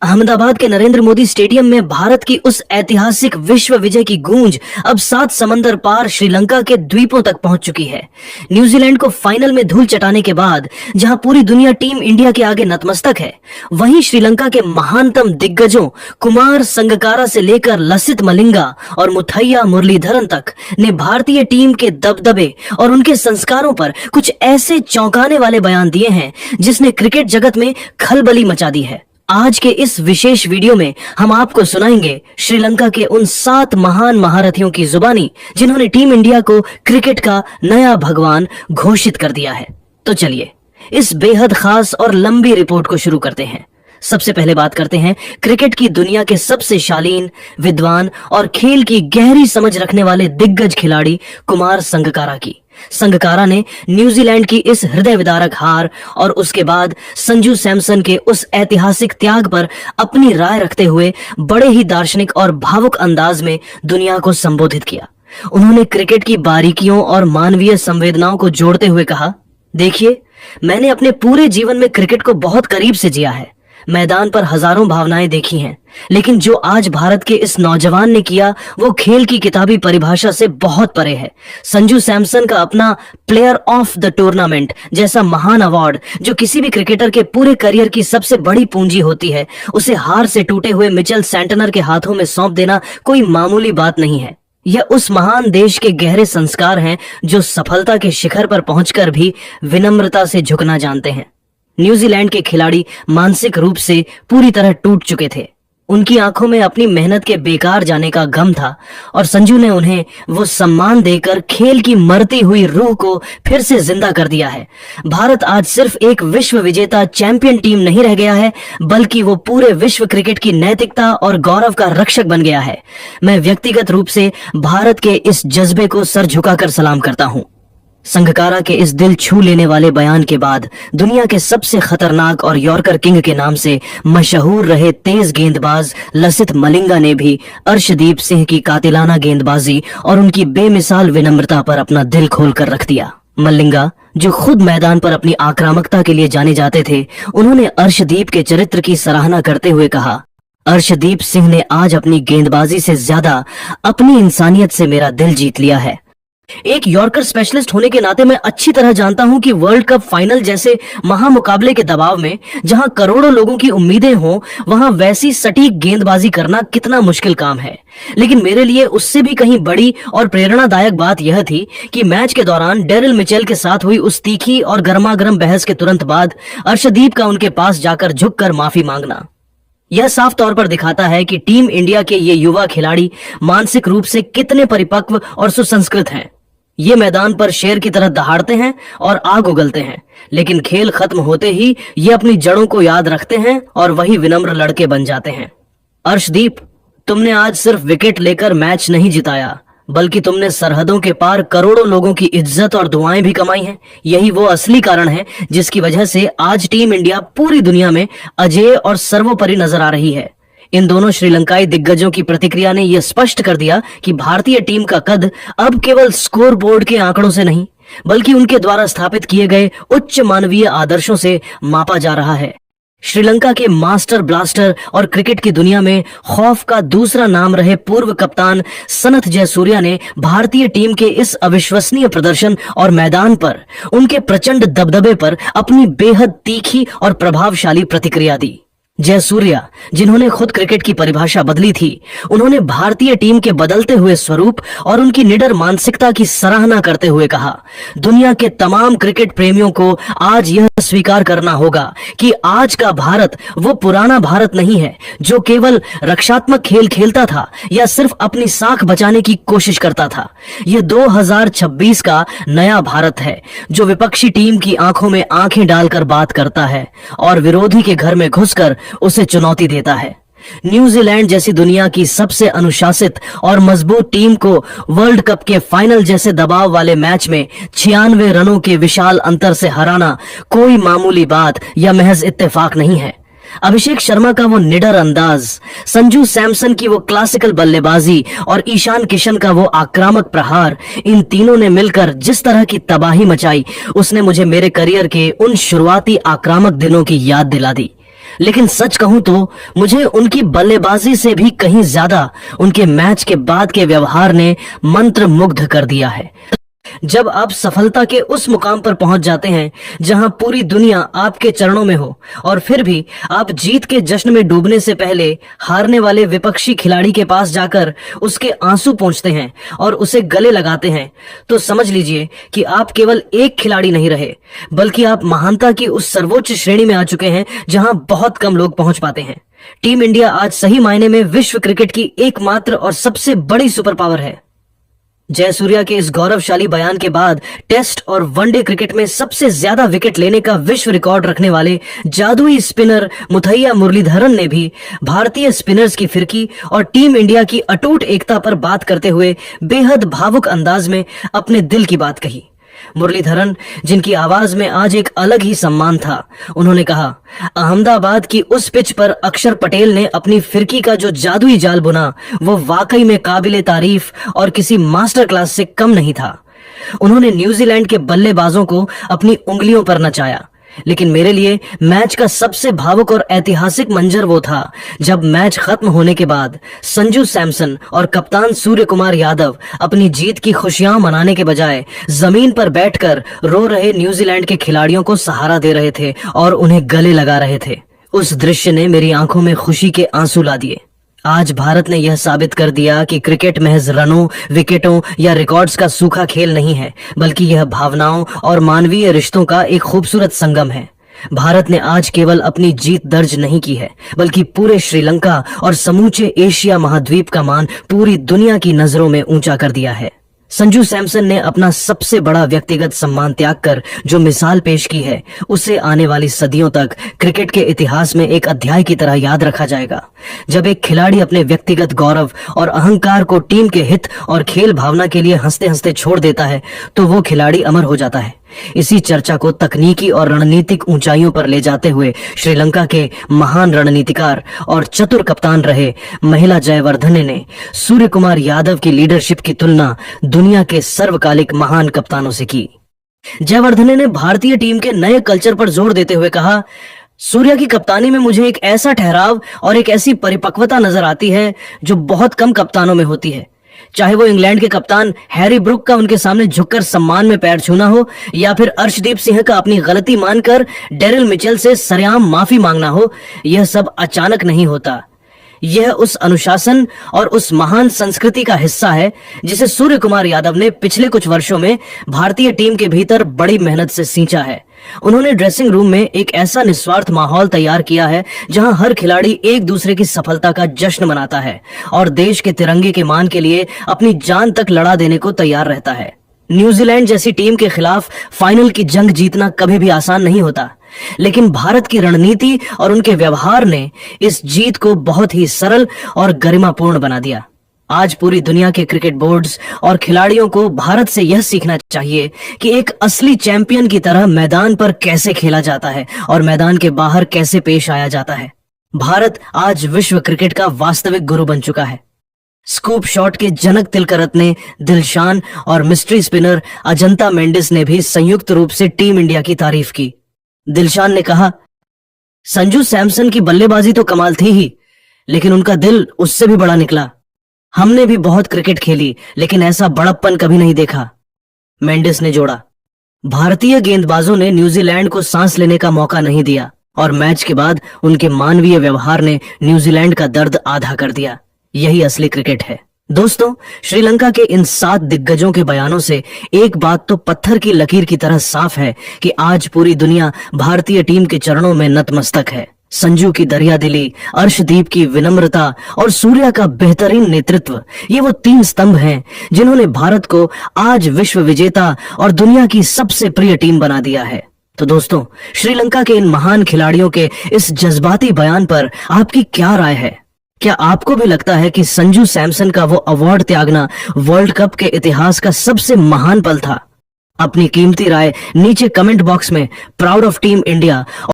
अहमदाबाद के नरेंद्र मोदी स्टेडियम में भारत की उस ऐतिहासिक विश्व विजय की गूंज अब 7 समंदर पार श्रीलंका के द्वीपों तक पहुंच चुकी है। न्यूजीलैंड को फाइनल में धूल चटाने के बाद जहां पूरी दुनिया टीम इंडिया के आगे नतमस्तक है, वहीं श्रीलंका के महानतम दिग्गजों कुमार संगकारा से लेकर लसित मलिंगा और मुथैया मुरलीधरन तक ने भारतीय टीम के दबदबे और उनके संस्कारों पर कुछ ऐसे चौंकाने वाले बयान दिए हैं जिसने क्रिकेट जगत में खलबली मचा दी है। आज के इस विशेष वीडियो में हम आपको सुनाएंगे श्रीलंका के उन 7 महान महारथियों की जुबानी जिन्होंने टीम इंडिया को क्रिकेट का नया भगवान घोषित कर दिया है। तो चलिए इस बेहद खास और लंबी रिपोर्ट को शुरू करते हैं। सबसे पहले बात करते हैं क्रिकेट की दुनिया के सबसे शालीन, विद्वान और खेल की गहरी समझ रखने वाले दिग्गज खिलाड़ी कुमार संगकारा की। संगकारा ने न्यूजीलैंड की इस हृदय विदारक हार और उसके बाद संजू सैमसन के उस ऐतिहासिक त्याग पर अपनी राय रखते हुए बड़े ही दार्शनिक और भावुक अंदाज में दुनिया को संबोधित किया। उन्होंने क्रिकेट की बारीकियों और मानवीय संवेदनाओं को जोड़ते हुए कहा, देखिए, मैंने अपने पूरे जीवन में क्रिकेट को बहुत करीब से जिया है। मैदान पर हजारों भावनाएं देखी हैं, लेकिन जो आज भारत के इस नौजवान ने किया वो खेल की किताबी परिभाषा से बहुत परे है। संजू सैमसन का अपना प्लेयर ऑफ द टूर्नामेंट जैसा महान अवार्ड, जो किसी भी क्रिकेटर के पूरे करियर की सबसे बड़ी पूंजी होती है, उसे हार से टूटे हुए मिचेल सेंटनर के हाथों में सौंप देना कोई मामूली बात नहीं है। यह उस महान देश के गहरे संस्कार हैं जो सफलता के शिखर पर पहुंचकर भी विनम्रता से झुकना जानते हैं। न्यूजीलैंड के खिलाड़ी मानसिक रूप से पूरी तरह टूट चुके थे। उनकी आंखों में अपनी मेहनत के बेकार जाने का गम था और संजू ने उन्हें वो सम्मान देकर खेल की मरती हुई रूह को फिर से जिंदा कर दिया है। भारत आज सिर्फ एक विश्व विजेता चैंपियन टीम नहीं रह गया है, बल्कि वो पूरे विश्व क्रिकेट की नैतिकता और गौरव का रक्षक बन गया है। मैं व्यक्तिगत रूप से भारत के इस जज्बे को सर झुकाकर सलाम करता हूँ। संगकारा के इस दिल छू लेने वाले बयान के बाद दुनिया के सबसे खतरनाक और यॉर्कर किंग के नाम से मशहूर रहे तेज गेंदबाज लसित मलिंगा ने भी अर्शदीप सिंह की कातिलाना गेंदबाजी और उनकी बेमिसाल विनम्रता पर अपना दिल खोल कर रख दिया। मलिंगा, जो खुद मैदान पर अपनी आक्रामकता के लिए जाने जाते थे, उन्होंने अर्शदीप के चरित्र की सराहना करते हुए कहा, अर्शदीप सिंह ने आज अपनी गेंदबाजी से ज्यादा अपनी इंसानियत से मेरा दिल जीत लिया है। एक यॉर्कर स्पेशलिस्ट होने के नाते मैं अच्छी तरह जानता हूं कि वर्ल्ड कप फाइनल जैसे महामुकाबले के दबाव में जहां करोड़ों लोगों की उम्मीदें हों, वहां वैसी सटीक गेंदबाजी करना कितना मुश्किल काम है। लेकिन मेरे लिए उससे भी कहीं बड़ी और प्रेरणादायक बात यह थी कि मैच के दौरान डेरिल मिचेल के साथ हुई उस तीखी और गर्मागर्म बहस के तुरंत बाद अर्शदीप का उनके पास जाकर झुककर माफी मांगना। यह साफ तौर पर दिखाता है कि टीम इंडिया के ये युवा खिलाड़ी मानसिक रूप से कितने परिपक्व और सुसंस्कृत हैं। ये मैदान पर शेर की तरह दहाड़ते हैं और आग उगलते हैं, लेकिन खेल खत्म होते ही ये अपनी जड़ों को याद रखते हैं और वही विनम्र लड़के बन जाते हैं। अर्शदीप, तुमने आज सिर्फ विकेट लेकर मैच नहीं जिताया, बल्कि तुमने सरहदों के पार करोड़ों लोगों की इज्जत और दुआएं भी कमाई हैं। यही वो असली कारण है जिसकी वजह से आज टीम इंडिया पूरी दुनिया में अजेय और सर्वोपरि नजर आ रही है। इन दोनों श्रीलंकाई दिग्गजों की प्रतिक्रिया ने यह स्पष्ट कर दिया कि भारतीय टीम का कद अब केवल स्कोर बोर्ड के आंकड़ों से नहीं, बल्कि उनके द्वारा स्थापित किए गए उच्च मानवीय आदर्शों से मापा जा रहा है। श्रीलंका के मास्टर ब्लास्टर और क्रिकेट की दुनिया में खौफ का दूसरा नाम रहे पूर्व कप्तान सनथ जयसूर्या ने भारतीय टीम के इस अविश्वसनीय प्रदर्शन और मैदान पर उनके प्रचंड दबदबे पर अपनी बेहद तीखी और प्रभावशाली प्रतिक्रिया दी। जयसूर्या, जिन्होंने खुद क्रिकेट की परिभाषा बदली थी, उन्होंने भारतीय टीम के बदलते हुए स्वरूप और उनकी निडर मानसिकता की सराहना करते हुए कहा, दुनिया के तमाम क्रिकेट प्रेमियों को आज यह स्वीकार करना होगा कि आज का भारत वो पुराना भारत नहीं है जो केवल रक्षात्मक खेल खेलता था या सिर्फ अपनी साख बचाने की कोशिश करता था। यह 2026 का नया भारत है जो विपक्षी टीम की आंखों में आंखें डालकर बात करता है और विरोधी के घर में घुसकर उसे चुनौती देता है। न्यूजीलैंड जैसी दुनिया की सबसे अनुशासित और मजबूत टीम को वर्ल्ड कप के फाइनल जैसे दबाव वाले मैच में 96 रनों के विशाल अंतर से हराना कोई मामूली बात या महज इत्तेफाक नहीं है। अभिषेक शर्मा का वो निडर अंदाज, संजू सैमसन की वो क्लासिकल बल्लेबाजी और ईशान किशन का वो आक्रामक प्रहार, इन तीनों ने मिलकर जिस तरह की तबाही मचाई, उसने मुझे मेरे करियर के उन शुरुआती आक्रामक दिनों की याद दिला दी। लेकिन सच कहूं तो मुझे उनकी बल्लेबाजी से भी कहीं ज्यादा उनके मैच के बाद के व्यवहार ने मंत्र मुग्ध कर दिया है। जब आप सफलता के उस मुकाम पर पहुंच जाते हैं जहां पूरी दुनिया आपके चरणों में हो और फिर भी आप जीत के जश्न में डूबने से पहले हारने वाले विपक्षी खिलाड़ी के पास जाकर उसके आंसू पोंछते हैं और उसे गले लगाते हैं, तो समझ लीजिए कि आप केवल एक खिलाड़ी नहीं रहे, बल्कि आप महानता की उस सर्वोच्च श्रेणी में आ चुके हैं जहां बहुत कम लोग पहुंच पाते हैं। टीम इंडिया आज सही मायने में विश्व क्रिकेट की एकमात्र और सबसे बड़ी सुपर पावर है। जयसूर्या के इस गौरवशाली बयान के बाद टेस्ट और वनडे क्रिकेट में सबसे ज्यादा विकेट लेने का विश्व रिकॉर्ड रखने वाले जादुई स्पिनर मुथैया मुरलीधरन ने भी भारतीय स्पिनर्स की फिरकी और टीम इंडिया की अटूट एकता पर बात करते हुए बेहद भावुक अंदाज में अपने दिल की बात कही। मुरलीधरन, जिनकी आवाज में आज एक अलग ही सम्मान था, उन्होंने कहा, अहमदाबाद की उस पिच पर अक्षर पटेल ने अपनी फिरकी का जो जादुई जाल बुना वो वाकई में काबिले तारीफ और किसी मास्टर क्लास से कम नहीं था। उन्होंने न्यूजीलैंड के बल्लेबाजों को अपनी उंगलियों पर नचाया, लेकिन मेरे लिए मैच का सबसे भावुक और ऐतिहासिक मंजर वो था जब मैच खत्म होने के बाद संजू सैमसन और कप्तान सूर्य कुमार यादव अपनी जीत की खुशियां मनाने के बजाय जमीन पर बैठकर रो रहे न्यूजीलैंड के खिलाड़ियों को सहारा दे रहे थे और उन्हें गले लगा रहे थे। उस दृश्य ने मेरी आंखों में खुशी के आंसू ला दिए। आज भारत ने यह साबित कर दिया कि क्रिकेट महज रनों, विकेटों या रिकॉर्ड्स का सूखा खेल नहीं है, बल्कि यह भावनाओं और मानवीय रिश्तों का एक खूबसूरत संगम है। भारत ने आज केवल अपनी जीत दर्ज नहीं की है, बल्कि पूरे श्रीलंका और समूचे एशिया महाद्वीप का मान पूरी दुनिया की नजरों में ऊंचा कर दिया है। संजू सैमसन ने अपना सबसे बड़ा व्यक्तिगत सम्मान त्याग कर जो मिसाल पेश की है, उसे आने वाली सदियों तक क्रिकेट के इतिहास में एक अध्याय की तरह याद रखा जाएगा। जब एक खिलाड़ी अपने व्यक्तिगत गौरव और अहंकार को टीम के हित और खेल भावना के लिए हंसते हंसते छोड़ देता है, तो वो खिलाड़ी अमर हो जाता है। इसी चर्चा को तकनीकी और रणनीतिक ऊंचाइयों पर ले जाते हुए श्रीलंका के महान रणनीतिकार और चतुर कप्तान रहे महिला जयवर्धने ने सूर्य कुमार यादव की लीडरशिप की तुलना दुनिया के सर्वकालिक महान कप्तानों से की। जयवर्धने ने भारतीय टीम के नए कल्चर पर जोर देते हुए कहा, सूर्या की कप्तानी में मुझे एक ऐसा ठहराव और एक ऐसी परिपक्वता नजर आती है जो बहुत कम कप्तानों में होती है। चाहे वो इंग्लैंड के कप्तान हैरी ब्रुक का उनके सामने झुककर सम्मान में पैर छूना हो, या फिर अर्शदीप सिंह का अपनी गलती मानकर डेरिल मिचेल से सरेआम माफी मांगना हो, यह सब अचानक नहीं होता। यह उस अनुशासन और उस महान संस्कृति का हिस्सा है जिसे सूर्य कुमार यादव ने पिछले कुछ वर्षों में भारतीय टीम के भीतर बड़ी मेहनत से सींचा है। उन्होंने ड्रेसिंग रूम में एक ऐसा निस्वार्थ माहौल तैयार किया है जहां हर खिलाड़ी एक दूसरे की सफलता का जश्न मनाता है और देश के तिरंगे के मान के लिए अपनी जान तक लड़ा देने को तैयार रहता है। न्यूजीलैंड जैसी टीम के खिलाफ फाइनल की जंग जीतना कभी भी आसान नहीं होता, लेकिन भारत की रणनीति और उनके व्यवहार ने इस जीत को बहुत ही सरल और गरिमापूर्ण बना दिया। आज पूरी दुनिया के क्रिकेट बोर्ड्स और खिलाड़ियों को भारत से यह सीखना चाहिए कि एक असली चैंपियन की तरह मैदान पर कैसे खेला जाता है और मैदान के बाहर कैसे पेश आया जाता है। भारत आज विश्व क्रिकेट का वास्तविक गुरु बन चुका है। स्कूप शॉट के जनक तिलकरत्ने ने, दिलशान और मिस्ट्री स्पिनर अजंता मेंडिस ने भी संयुक्त रूप से टीम इंडिया की तारीफ की। दिलशान ने कहा, संजू सैमसन की बल्लेबाजी तो कमाल थी ही, लेकिन उनका दिल उससे भी बड़ा निकला। हमने भी बहुत क्रिकेट खेली, लेकिन ऐसा बड़प्पन कभी नहीं देखा। मेंडिस ने जोड़ा, भारतीय गेंदबाजों ने न्यूजीलैंड को सांस लेने का मौका नहीं दिया और मैच के बाद उनके मानवीय व्यवहार ने न्यूजीलैंड का दर्द आधा कर दिया। यही असली क्रिकेट है। दोस्तों, श्रीलंका के इन 7 दिग्गजों के बयानों से एक बात तो पत्थर की लकीर की तरह साफ है कि आज पूरी दुनिया भारतीय टीम के चरणों में नतमस्तक है। संजू की दरियादिली, अर्शदीप की विनम्रता और सूर्या का बेहतरीन नेतृत्व, ये वो 3 स्तंभ हैं जिन्होंने भारत को आज विश्व विजेता और दुनिया की सबसे प्रिय टीम बना दिया है। तो दोस्तों, श्रीलंका के इन महान खिलाड़ियों के इस जज्बाती बयान पर आपकी क्या राय है? क्या आपको भी लगता है कि संजू सैमसन का वो अवार्ड त्यागना वर्ल्ड कप के इतिहास का सबसे महान पल था? अपनी कीमती राय नीचे कमेंट बॉक्स में प्राउड ऑफ टीम इंडिया